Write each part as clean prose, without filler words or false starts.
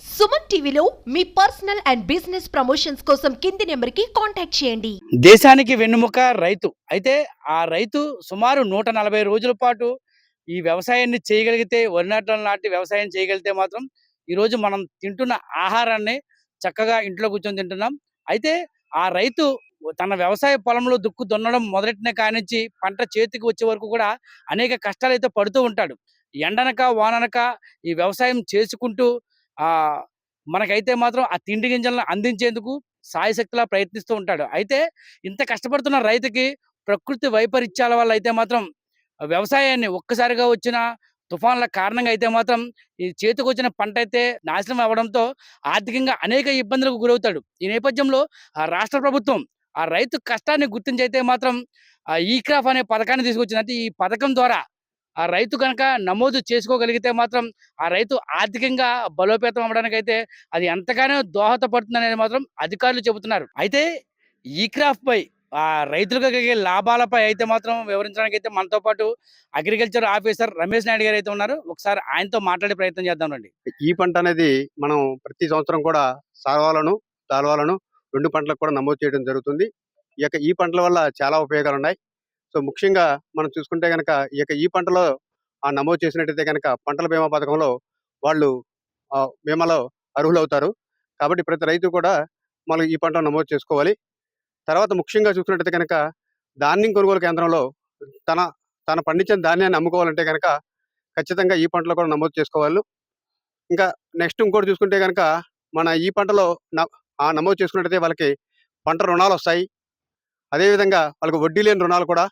సుమన్ టీవీలో మీ personal and business promotions కోసం కింది నెంబర్కి కాంటాక్ట్ చేయండి. దేశానికి వెన్నుముక రైతు. అయితే ఆ రైతు సుమారు 140 రోజుల పాటు ఈ వ్యవసాయాన్ని చేయగలిగితే, వరి నాటలు నాటి వ్యవసాయం చేయగలిగితే మాత్రం ఈరోజు మనం తింటున్న ఆహారాన్ని చక్కగా ఇంట్లో కూర్చొని తింటున్నాం. అయితే ఆ రైతు తన వ్యవసాయ పొలంలో దుక్కు దున్నడం మొదలెట్టిన కానించి పంట చేతికి వచ్చే వరకు కూడా అనేక కష్టాలైతే పడుతూ ఉంటాడు. ఎండనక, వాననక ఈ వ్యవసాయం చేసుకుంటూ ఆహ్, మనకైతే మాత్రం ఆ తిండి గింజలను అందించేందుకు శాయశక్తులా ప్రయత్నిస్తూ ఉంటాడు. అయితే ఇంత కష్టపడుతున్న రైతుకి ప్రకృతి వైపరీత్యాల వల్ల అయితే మాత్రం వ్యవసాయాన్ని ఒక్కసారిగా వచ్చిన తుఫాన్ల కారణంగా అయితే మాత్రం ఈ చేతికొచ్చిన పంట అయితే నాశనం అవ్వడంతో ఆర్థికంగా అనేక ఇబ్బందులకు గురవుతాడు. ఈ నేపథ్యంలో రాష్ట్ర ప్రభుత్వం ఆ రైతు కష్టాన్ని గుర్తించి అయితే మాత్రం ఈ క్రాప్ అనే పథకాన్ని తీసుకొచ్చింది. అంటే ఈ పథకం ద్వారా ఆ రైతు గనక నమోదు చేసుకోగలిగితే మాత్రం ఆ రైతు ఆర్థికంగా బలోపేతం అవ్వడానికైతే అది ఎంతగానో దోహదపడుతుందనేది మాత్రం అధికారులు చెబుతున్నారు. అయితే ఈ క్రాప్ పై రైతులకు కలిగే లాభాలపై అయితే మాత్రం వివరించడానికి అయితే మనతో పాటు అగ్రికల్చర్ ఆఫీసర్ రమేష్ నాయుడు గారు అయితే ఉన్నారు. ఒకసారి ఆయనతో మాట్లాడే ప్రయత్నం చేద్దాం రండి. ఈ పంట అనేది మనం ప్రతి సంవత్సరం కూడా సాల్వాలను, దాల్వాలను 2 పంటలకు కూడా నమోదు చేయడం జరుగుతుంది. ఈ పంటల వల్ల చాలా ఉపయోగాలున్నాయి. సో, ముఖ్యంగా మనం చూసుకుంటే గనక ఈ పంటలో నమోదు చేసినట్టయితే గనక పంటల బీమా పథకంలో వాళ్ళు బీమాలో అర్హులవుతారు. కాబట్టి ప్రతి రైతు కూడా మనం ఈ పంటను నమోదు చేసుకోవాలి. తర్వాత ముఖ్యంగా చూసుకున్నట్టయితే గనక ధాన్యం కొనుగోలు కేంద్రంలో తన తను పండించిన ధాన్యాన్ని అమ్ముకోవాలంటే గనక ఖచ్చితంగా ఈ పంటలో కూడా నమోదు చేసుకోవాలి. ఇంకా నెక్స్ట్ ఇంకోటి చూసుకుంటే గనక మన ఈ పంటలో నమోదు చేసుకున్నట్టయితే వాళ్ళకి పంట రుణాలొస్తాయి. అదేవిధంగా వాళ్ళకి వడ్డీ లేని రుణాలు కూడా,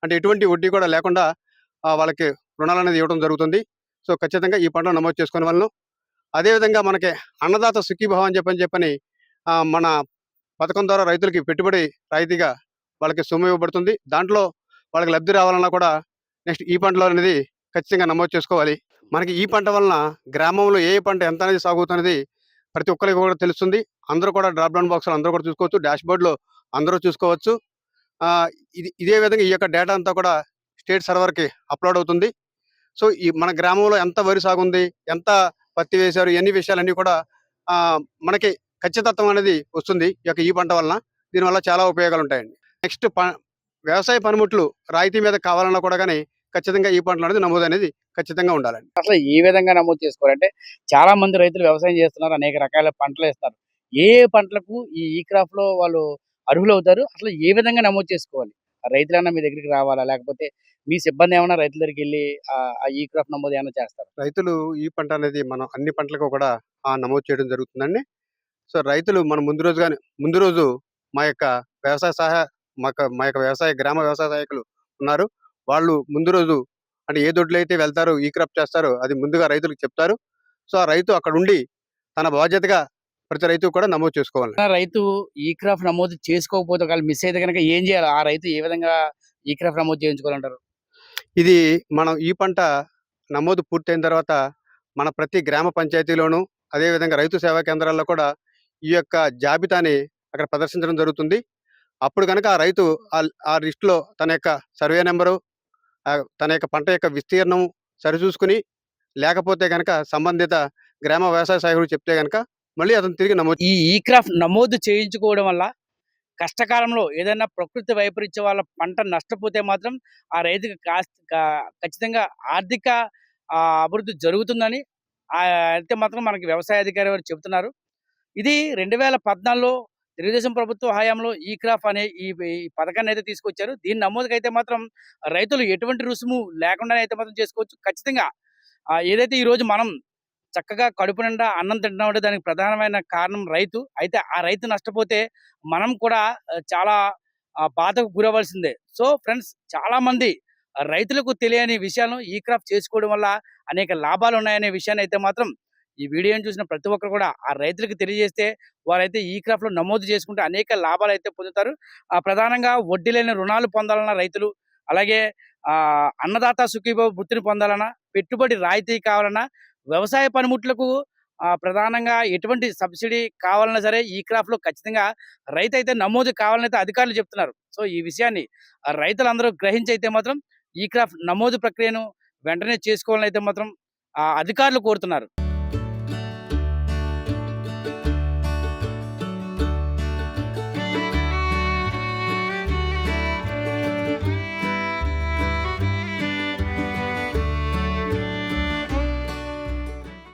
అంటే ఎటువంటి వడ్డీ కూడా లేకుండా వాళ్ళకి రుణాలనేది ఇవ్వడం జరుగుతుంది. సో, ఖచ్చితంగా ఈ పంటలో నమోదు చేసుకునే వాళ్ళను. అదేవిధంగా మనకి అన్నదాత సుఖీభవ అని చెప్పని మన పథకం ద్వారా రైతులకి పెట్టుబడి రాయితీగా వాళ్ళకి సొమ్ము ఇవ్వబడుతుంది. దాంట్లో వాళ్ళకి లబ్ధి రావాలన్నా కూడా నెక్స్ట్ ఈ పంటలో అనేది ఖచ్చితంగా నమోదు చేసుకోవాలి. మనకి ఈ పంట వలన గ్రామంలో ఏ పంట ఎంత అనేది సాగుతున్నది ప్రతి ఒక్కరికి కూడా తెలుస్తుంది. అందరూ కూడా డ్రాప్ డౌన్ బాక్స్‌లో అందరూ కూడా చూసుకోవచ్చు. డాష్‌బోర్డ్‌లో అందరూ చూసుకోవచ్చు. ఇదే విధంగా ఈ యొక్క డేటా అంతా కూడా స్టేట్ సర్వర్‌కి అప్‌లోడ్ అవుతుంది. సో, ఈ మన గ్రామంలో ఎంత వరి సాగుంది, ఎంత పత్తి వేశారు, ఇయన్నీ విషయాలన్నీ కూడా మనకి ఖచ్చితత్వం అనేది వస్తుంది ఈ పంట వలన. దీనివల్ల చాలా ఉపయోగాలు ఉంటాయండి. నెక్స్ట్ వ్యవసాయ పనిముట్లు రాయితీ మీద కావాలన్నా కూడా గానీ ఖచ్చితంగా ఈ పంటలో అనేది నమోదు అనేది ఖచ్చితంగా ఉండాలండి. అసలు ఏ విధంగా నమోదు చేసుకోవాలంటే చాలా మంది రైతులు వ్యవసాయం చేస్తున్నారు. అనేక రకాల పంటలు వేస్తున్నారు. ఏ పంటలకు ఈ క్రాప్ లో వాళ్ళు అర్హులవుతారు? అసలు ఏ విధంగా నమోదు చేసుకోవాలి? రైతులన్నా మీ దగ్గరికి రావాలా? లేకపోతే మీ సిబ్బంది ఏమైనా రైతుల దగ్గరికి వెళ్ళి ఈ క్రాప్ నమోదు ఏమైనా చేస్తారా? రైతులు ఈ పంట అనేది మనం అన్ని పంటలకు కూడా నమోదు చేయడం జరుగుతుందండి. సో, రైతులు మనం ముందు రోజు మా యొక్క వ్యవసాయ సహాయ మా యొక్క గ్రామ వ్యవసాయ సహాయకులు ఉన్నారు. వాళ్ళు ముందు రోజు అంటే ఏ దొడ్లో అయితే వెళ్తారో ఈ క్రాప్ చేస్తారో అది ముందుగా రైతులకు చెప్తారు. సో, ఆ రైతు అక్కడుండి తన బాధ్యతగా ప్రతి రైతు కూడా నమోదు చేసుకోవాలి. రైతు ఈ క్రాప్ నమోదు చేసుకోకపోతే ఒకవేళ మిస్ అయితే కనుక ఏం చేయాలి? ఆ రైతు ఏ విధంగా ఈ క్రాప్ నమోదు చేయించుకోవాలంటారు? ఇది మనం ఈ పంట నమోదు పూర్తయిన తర్వాత మన ప్రతి గ్రామ పంచాయతీలోను, అదేవిధంగా రైతు సేవా కేంద్రాల్లో కూడా ఈ యొక్క జాబితాని అక్కడ ప్రదర్శించడం జరుగుతుంది. అప్పుడు కనుక ఆ రైతు ఆ లిస్టులో తన యొక్క సర్వే నెంబరు, తన యొక్క పంట యొక్క విస్తీర్ణం సరిచూసుకుని, లేకపోతే గనక సంబంధిత గ్రామ వ్యవసాయ సహాయకుడు చెప్తే గనక మళ్ళీ అతను తిరిగి నమోదు ఈ క్రాప్ నమోదు చేయించుకోవడం వల్ల కష్టకాలంలో ఏదైనా ప్రకృతి వైపరీత్యం వల్ల పంట నష్టపోతే మాత్రం ఆ రైతుకి ఖచ్చితంగా ఆర్థిక అభివృద్ధి జరుగుతుందని అయితే మాత్రం మనకి వ్యవసాయ అధికారి వారు చెబుతున్నారు. ఇది 2014లో తెలుగుదేశం ప్రభుత్వ హయాంలో ఈ క్రాప్ అనే ఈ పథకాన్ని అయితే తీసుకొచ్చారు. దీని నమోదుకైతే మాత్రం రైతులు ఎటువంటి రుసుము లేకుండానే అయితే మాత్రం చేసుకోవచ్చు. ఖచ్చితంగా ఏదైతే ఈరోజు మనం చక్కగా కడుపు నిండా అన్నం తింటున్నామంటే దానికి ప్రధానమైన కారణం రైతు. అయితే ఆ రైతు నష్టపోతే మనం కూడా చాలా బాధకు గురవలసిందే. సో ఫ్రెండ్స్, చాలా మంది రైతులకు తెలియని విషయాలను ఈ క్రాప్ చేసుకోవడం వల్ల అనేక లాభాలు ఉన్నాయనే విషయాన్ని అయితే మాత్రం ఈ వీడియోని చూసిన ప్రతి ఒక్కరు కూడా ఆ రైతులకు తెలియజేస్తే వారైతే ఈ క్రాప్ లో నమోదు చేసుకుంటే అనేక లాభాలు అయితే పొందుతారు. ప్రధానంగా వడ్డీ లేని రుణాలు పొందాలన్న రైతులు, అలాగే అన్నదాత సుఖీభవ వృత్తిని పొందాలన్నా, పెట్టుబడి రాయితీ కావాలన్నా, వ్యవసాయ పనిముట్లకు ప్రధానంగా ఎటువంటి సబ్సిడీ కావాలన్నా సరే ఈ క్రాప్ లో ఖచ్చితంగా రైతు అయితే నమోదు కావాలని అయితే అధికారులు చెప్తున్నారు. సో ఈ విషయాన్ని రైతులందరూ గ్రహించి అయితే మాత్రం ఈ క్రాప్ నమోదు ప్రక్రియను వెంటనే చేసుకోవాలని అయితే మాత్రం అధికారులు కోరుతున్నారు.